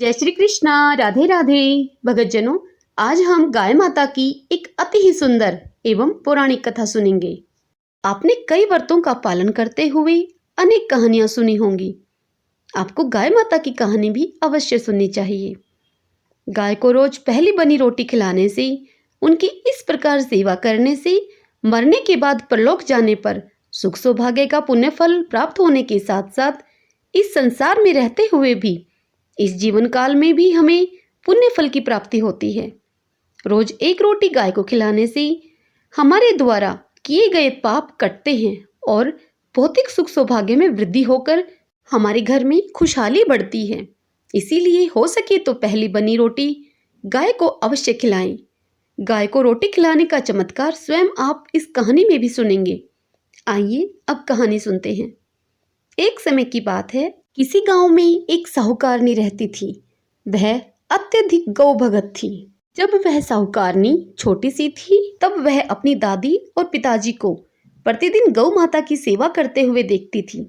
जय श्री कृष्णा। राधे राधे। भगतजनों, आज हम गाय माता की एक अति ही सुंदर एवं पौराणिक कथा सुनेंगे। आपने कई व्रतों का पालन करते हुए अनेक कहानियां सुनी होंगी। आपको गाय माता की कहानी भी अवश्य सुननी चाहिए। गाय को रोज पहली बनी रोटी खिलाने से, उनकी इस प्रकार सेवा करने से मरने के बाद परलोक जाने पर सुख सौभाग्य का पुण्य फल प्राप्त होने के साथ साथ इस संसार में रहते हुए भी, इस जीवन काल में भी हमें पुण्य फल की प्राप्ति होती है। रोज एक रोटी गाय को खिलाने से हमारे द्वारा किए गए पाप कटते हैं और भौतिक सुख सौभाग्य में वृद्धि होकर हमारे घर में खुशहाली बढ़ती है। इसीलिए हो सके तो पहली बनी रोटी गाय को अवश्य खिलाएं। गाय को रोटी खिलाने का चमत्कार स्वयं आप इस कहानी में भी सुनेंगे। आइए अब कहानी सुनते हैं। एक समय की बात है, किसी गांव में एक साहूकारनी रहती थी। वह अत्यधिक गौ भगत थी। जब वह साहूकारनी छोटी सी थी तब वह अपनी दादी और पिताजी को प्रतिदिन गौ माता की सेवा करते हुए देखती थी।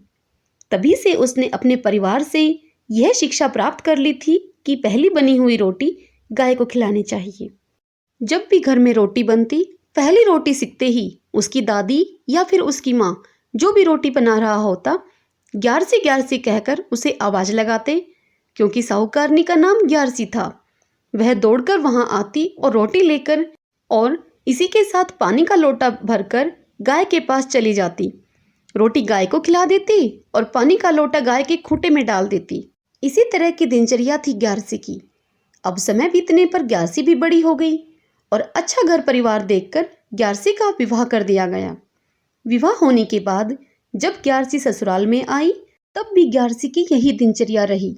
तभी से उसने अपने परिवार से यह शिक्षा प्राप्त कर ली थी कि पहली बनी हुई रोटी गाय को खिलानी चाहिए। जब भी घर में रोटी बनती, पहली रोटी सिकते ही उसकी दादी या फिर उसकी माँ जो भी रोटी बना रहा होता, ग्यारसी ग्यारसी कहकर उसे आवाज लगाते। क्योंकि साहूकारनी का नाम ग्यारसी था, वह दौड़कर वहां आती और रोटी लेकर और इसी के साथ पानी का लोटा भरकर गाय के पास चली जाती। रोटी गाय को खिला देती और पानी का लोटा गाय के खूंटे में डाल देती। इसी तरह की दिनचर्या थी ग्यारसी की। अब समय बीतने पर ग्यारसी भी बड़ी हो गई और अच्छा घर परिवार देखकर ग्यारसी का विवाह कर दिया गया। विवाह होने के बाद जब ग्यारसी ससुराल में आई तब भी ग्यारसी की यही दिनचर्या रही।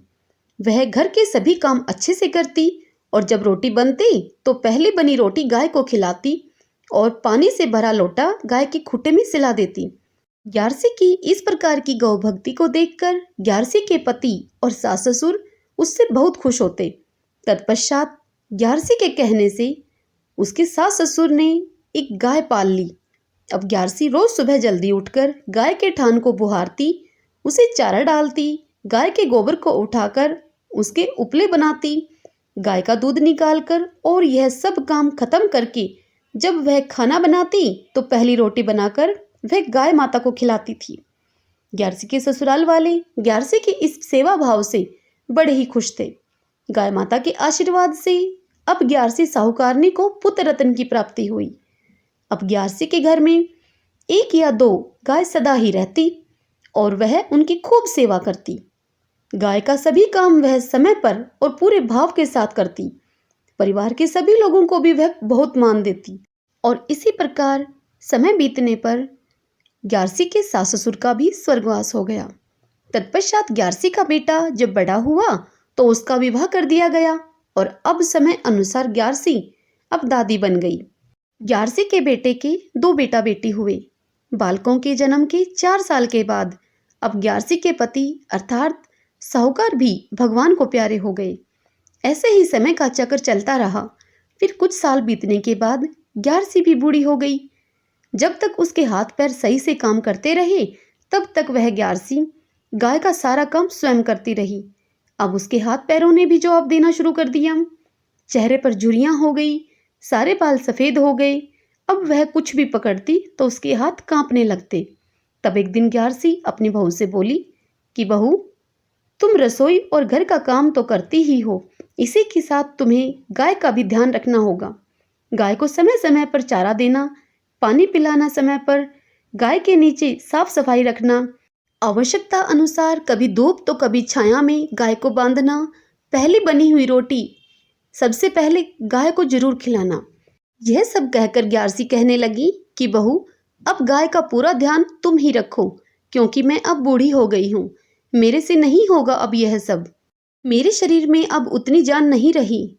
वह घर के सभी काम अच्छे से करती और जब रोटी बनती तो पहली बनी रोटी गाय को खिलाती और पानी से भरा लोटा गाय के खूंटे में सिला देती। ग्यारसी की इस प्रकार की गौ भक्ति को देखकर ग्यारसी के पति और सास ससुर उससे बहुत खुश होते। तत्पश्चात ग्यारसी के कहने से उसके सास ससुर ने एक गाय पाल ली। अब ग्यारसी रोज सुबह जल्दी उठकर गाय के थान को बुहारती, उसे चारा डालती, गाय के गोबर को उठाकर उसके उपले बनाती, गाय का दूध निकालकर और यह सब काम खत्म करके जब वह खाना बनाती तो पहली रोटी बनाकर वह गाय माता को खिलाती थी। ग्यारसी के ससुराल वाले ग्यारसी की इस सेवा भाव से बड़े ही खुश थे। गाय माता के आशीर्वाद से अब ग्यारसी साहूकारनी को पुत्र रत्न की प्राप्ति हुई। अब ग्यारसी के घर में एक या दो गाय सदा ही रहती और वह उनकी खूब सेवा करती। गाय का सभी काम वह समय पर और पूरे भाव के साथ करती। परिवार के सभी लोगों को भी वह बहुत मान देती। और इसी प्रकार समय बीतने पर ग्यारसी के सास ससुर का भी स्वर्गवास हो गया। तत्पश्चात ग्यारसी का बेटा जब बड़ा हुआ तो उसका विवाह कर दिया गया और अब समय अनुसार ग्यारसी अब दादी बन गई। ग्यारसी के बेटे के दो बेटा बेटी हुए। बालकों के जन्म के 4 साल के बाद अब ग्यारसी के पति अर्थात साहूकार भी भगवान को प्यारे हो गए। ऐसे ही समय का चक्र चलता रहा। फिर कुछ साल बीतने के बाद ग्यारसी भी बूढ़ी हो गई। जब तक उसके हाथ पैर सही से काम करते रहे तब तक वह ग्यारसी गाय का सारा काम स्वयं करती रही। अब उसके हाथ पैरों ने भी जवाब देना शुरू कर दिया। चेहरे पर झुर्रियां हो गई, सारे बाल सफेद हो गए। अब वह कुछ भी पकड़ती तो उसके हाथ कांपने लगते। तब एक दिन ग्यारसी अपनी बहू से बोली कि बहू, तुम रसोई और घर का काम तो करती ही हो, इसी के साथ तुम्हें गाय का भी ध्यान रखना होगा। गाय को समय समय पर चारा देना, पानी पिलाना समय पर, गाय के नीचे साफ सफाई रखना, आवश्यकता अनुसार कभी धूप तो कभी छाया में गाय को बांधना, पहली बनी हुई रोटी सबसे पहले गाय को जरूर खिलाना। यह सब कहकर ग्यारसी कहने लगी कि बहू, अब गाय का पूरा ध्यान तुम ही रखो, क्योंकि मैं अब बूढ़ी हो गई हूँ। मेरे से नहीं होगा अब यह सब। मेरे शरीर में अब उतनी जान नहीं रही।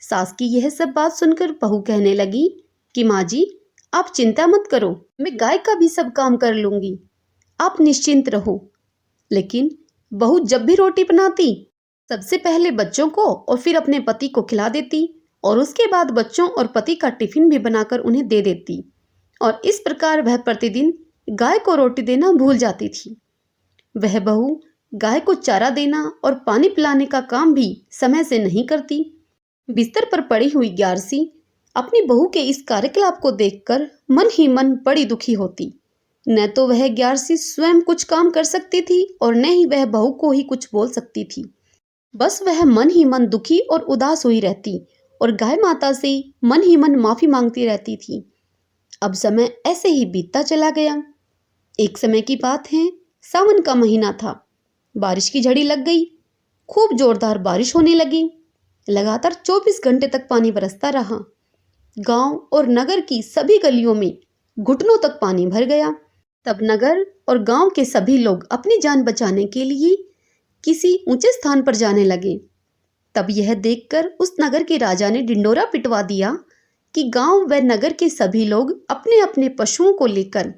सास की यह सब बात सुनकर बहू कहने लगी कि माँ जी, आप चिंता मत करो, मैं गाय का भी सब काम कर लूंगी, आप निश्चिंत रहो। लेकिन बहू जब भी रोटी बनाती सबसे पहले बच्चों को और फिर अपने पति को खिला देती और उसके बाद बच्चों और पति का टिफिन भी बनाकर उन्हें दे देती। और इस प्रकार वह प्रतिदिन गाय को रोटी देना भूल जाती थी। वह बहू गाय को चारा देना और पानी पिलाने का काम भी समय से नहीं करती। बिस्तर पर पड़ी हुई ग्यारसी अपनी बहू के इस कार्यकलाप को देखकर मन ही मन बड़ी दुखी होती। न तो वह ग्यारसी स्वयं कुछ काम कर सकती थी और न ही वह बहू को ही कुछ बोल सकती थी। बस वह मन ही मन दुखी और उदास हुई रहती और गाय माता से मन ही मन माफी मांगती रहती थी। अब समय ऐसे ही बीतता चला गया। एक समय की बात है, सावन का महीना था। बारिश की झड़ी लग गई। खूब जोरदार बारिश होने लगी। लगातार 24 घंटे तक पानी बरसता रहा। गांव और नगर की सभी गलियों में घुटनों तक पानी भर गया। तब नगर और गांव के सभी लोग अपनी जान बचाने के लिए किसी ऊंचे स्थान पर जाने लगे। तब यह देखकर उस नगर के राजा ने ढिंडोरा पिटवा दिया कि गांव व नगर के सभी लोग अपने अपने पशुओं को लेकर,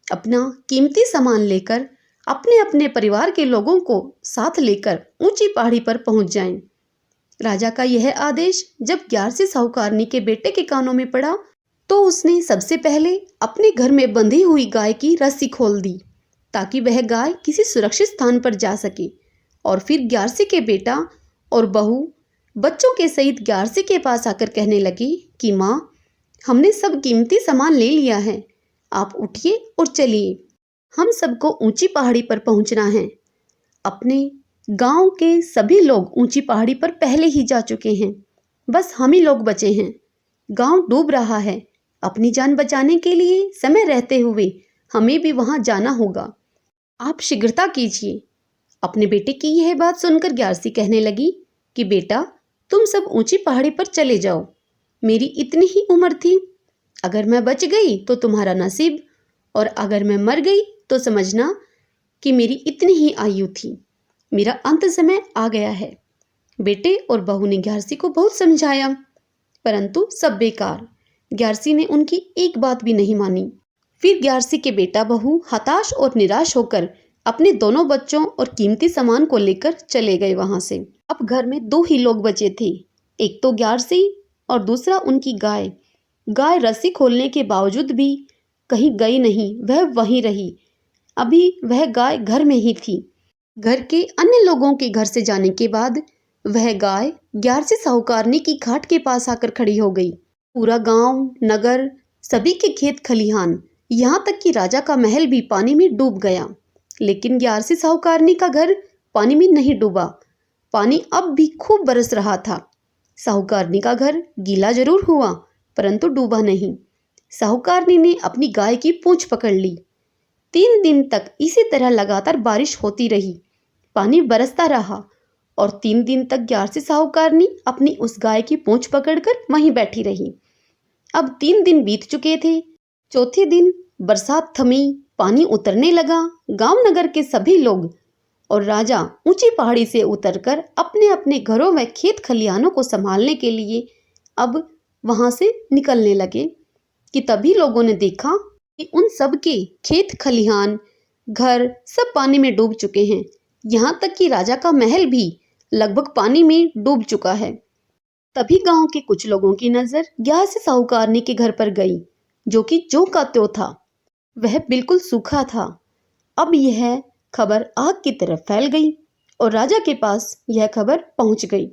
अपना कीमती सामान लेकर, अपने अपने परिवार के लोगों को साथ लेकर ऊंची पहाड़ी पर पहुंच जाएं। राजा का यह आदेश जब ग्यारसी साहूकारनी के बेटे के कानों में पड़ा तो उसने सबसे पहले अपने घर में बंधी हुई गाय की रस्सी खोल दी ताकि वह गाय किसी सुरक्षित स्थान पर जा सके। और फिर ग्यारसी के बेटा और बहू बच्चों के सहित ग्यारसी के पास आकर कहने लगी कि माँ, हमने सब कीमती सामान ले लिया है, आप उठिए और चलिए, हम सबको ऊंची पहाड़ी पर पहुंचना है। अपने गांव के सभी लोग ऊंची पहाड़ी पर पहले ही जा चुके हैं, बस हम ही लोग बचे हैं। गांव डूब रहा है। अपनी जान बचाने के लिए समय रहते हुए हमें भी वहां जाना होगा। आप शीघ्रता कीजिए। अपने बेटे की यह बात सुनकर ग्यारसी कहने लगी कि बेटा, तुम सब ऊंची पहाड़ी पर चले जाओ। मेरी इतनी ही उम्र थी। अगर मैं बच गई तो तुम्हारा नसीब, और अगर मैं मर गई तो समझना कि मेरी इतनी ही आयु थी। मेरा अंत समय आ गया है। बेटे और बहू ने ग्यारसी को बहुत समझाया, परंतु सब बेकार। ग्यारसी ने उनकी एक बात भी नहीं मानी। फिर ग्यारसी के बेटा बहू हताश और निराश होकर अपने दोनों बच्चों और कीमती सामान को लेकर चले गए वहां से। अब घर में दो ही लोग बचे थे, एक तो ग्यारसी और दूसरा उनकी गाय। गाय रस्सी खोलने के बावजूद भी कहीं गई नहीं, वह वहीं रही। अभी वह गाय घर में ही थी। घर के अन्य लोगों के घर से जाने के बाद वह गाय ग्यारसी साहूकारनी की घाट के पास आकर खड़ी हो गई। पूरा गांव, नगर, सभी के खेत खलिहान, यहाँ तक कि राजा का महल भी पानी में डूब गया। लेकिन ग्यारसी साहूकारनी का घर पानी में नहीं डूबा। पानी अब भी खूब बरस रहा था। साहूकारनी का घर गीला जरूर हुआ, परंतु डूबा नहीं। साहूकारनी ने अपनी गाय की पूंछ पकड़ ली। 3 दिन तक इसी तरह लगातार बारिश होती रही, पानी बरसता रहा और 3 दिन तक ग्यारसी साहूकारनी अपनी उस गाय की पूंछ पकड़कर वहीं बैठी रही। अब 3 दिन बीत चुके थे। चौथे दिन बरसात थमी, पानी उतरने लगा। गांव नगर के सभी लोग और राजा ऊंची पहाड़ी से उतरकर अपने अपने घरों व खेत खलिहानों को संभालने के लिए अब वहां से निकलने लगे कि तभी लोगों ने देखा कि उन सब के खेत खलिहान, घर सब पानी में डूब चुके हैं। यहाँ तक कि राजा का महल भी लगभग पानी में डूब चुका है। तभी गांव के कुछ लोगों की नजर ग्यारसी साहूकारनी के घर पर गई, जो कि ज्यों का त्यों था। वह बिल्कुल सूखा था। अब यह खबर आग की तरह फैल गई और राजा के पास यह खबर पहुंच गई।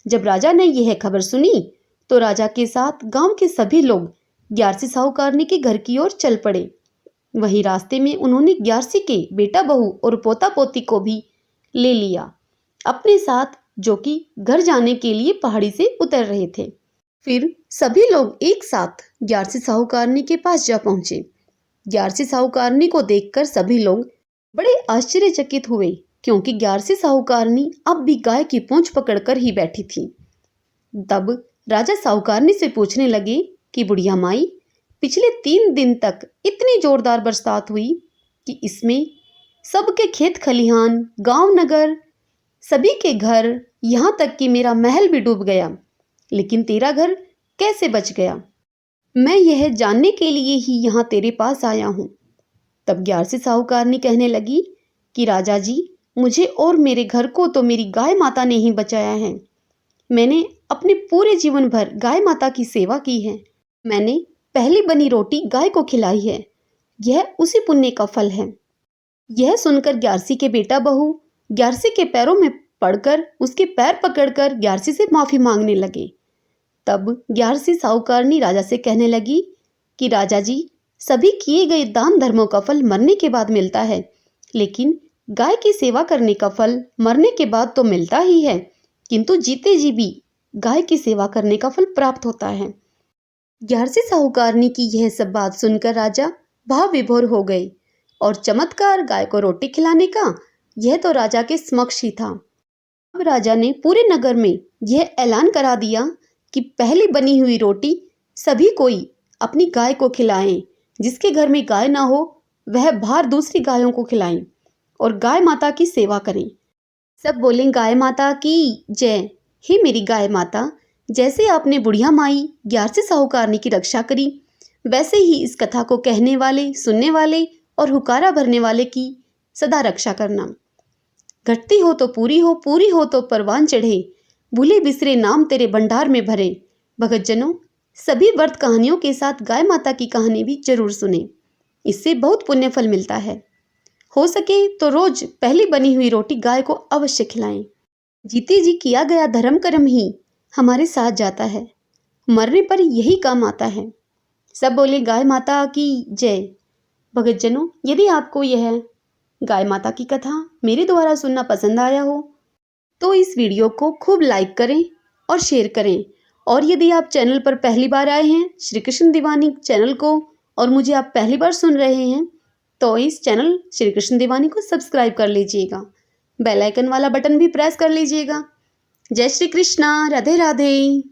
जब राजा ने यह खबर सुनी तो राजा के साथ गांव के सभी लोग ग्यारसी साहूकारनी के घर की ओर चल पड़े। वहीं रास्ते में उन्होंने ग्यारसी के बेटा बहू और पोता पोती को भी ले लिया अपने साथ, जो कि घर जाने के लिए पहाड़ी से उतर रहे थे। फिर सभी लोग एक साथ ग्यारसी साहूकारनी के पास जा पहुंचे। ग्यारसी साहूकारनी को देखकर सभी लोग बड़े आश्चर्यचकित हुए, क्योंकि ग्यारसी साहूकारनी अब भी गाय की पूंछ पकड़कर ही बैठी थी। तब राजा साहूकारनी से पूछने लगे कि बुढ़िया माई, पिछले 3 दिन तक इतनी जोरदार बरसात हुई कि इसमें सबके खेत खलिहान, गांव नगर, सभी के घर, यहाँ तक कि मेरा महल भी डूब गया, लेकिन तेरा घर कैसे बच गया? मैं यह जानने के लिए ही यहाँ तेरे पास आया हूँ। तब ग्यारसी साहूकारनी कहने लगी कि राजा जी, मुझे और मेरे घर को तो मेरी गाय माता ने ही बचाया है। मैंने अपने पूरे जीवन भर गाय माता की सेवा की है। मैंने पहली बनी रोटी गाय को खिलाई है। यह उसी पुण्य का फल है। यह सुनकर ग्यारसी के बेटा बहू ग्यारसी के पैरों में पड़कर उसके पैर पकड़कर ग्यारसी से माफ़ी मांगने लगे। तब ग्यारसी साहूकारनी राजा से कहने लगी कि राजा जी, सभी किए गए दान धर्मों का फल मरने के बाद मिलता है, लेकिन गाय की सेवा करने का फल मरने के बाद तो मिलता ही है, किंतु जीते जी भी गाय की सेवा करने का फल प्राप्त होता है। ग्यारसी साहूकारनी की यह सब बात सुनकर राजा भाव विभोर हो गए और चमत्कार गाय को रोटी खिलाने का यह तो राजा के समक्ष ही था। अब राजा ने पूरे नगर में यह ऐलान करा दिया कि पहली बनी हुई रोटी सभी कोई अपनी गाय को खिलाएं। जिसके घर में गाय ना हो वह बाहर दूसरी गायों को खिलाएं और गाय माता की सेवा करें। सब बोलें गाय माता की जय। हे मेरी गाय माता, जैसे आपने बुढ़िया माई ग्यारसी साहूकारनी की रक्षा करी, वैसे ही इस कथा को कहने वाले, सुनने वाले और हुकारा भरने वाले की सदा रक्षा करना। घटती हो तो पूरी हो तो परवान चढ़े, भूले बिसरे नाम तेरे भंडार में भरे। भगतजनों, सभी व्रत कहानियों के साथ गाय माता की कहानी भी जरूर सुने, इससे बहुत पुण्य फल मिलता है। हो सके तो रोज पहली बनी हुई रोटी गाय को अवश्य खिलाएं। जीते जी किया गया धर्म कर्म ही हमारे साथ जाता है, मरने पर यही काम आता है। सब बोले गाय माता की जय। भगतजनों, यदि आपको यह गाय माता की कथा मेरे द्वारा सुनना पसंद आया हो तो इस वीडियो को खूब लाइक करें और शेयर करें। और यदि आप चैनल पर पहली बार आए हैं, श्री कृष्ण दीवानी चैनल को, और मुझे आप पहली बार सुन रहे हैं, तो इस चैनल श्री कृष्ण दीवानी को सब्सक्राइब कर लीजिएगा, बेल आइकन वाला बटन भी प्रेस कर लीजिएगा। जय श्री कृष्णा, राधे राधे।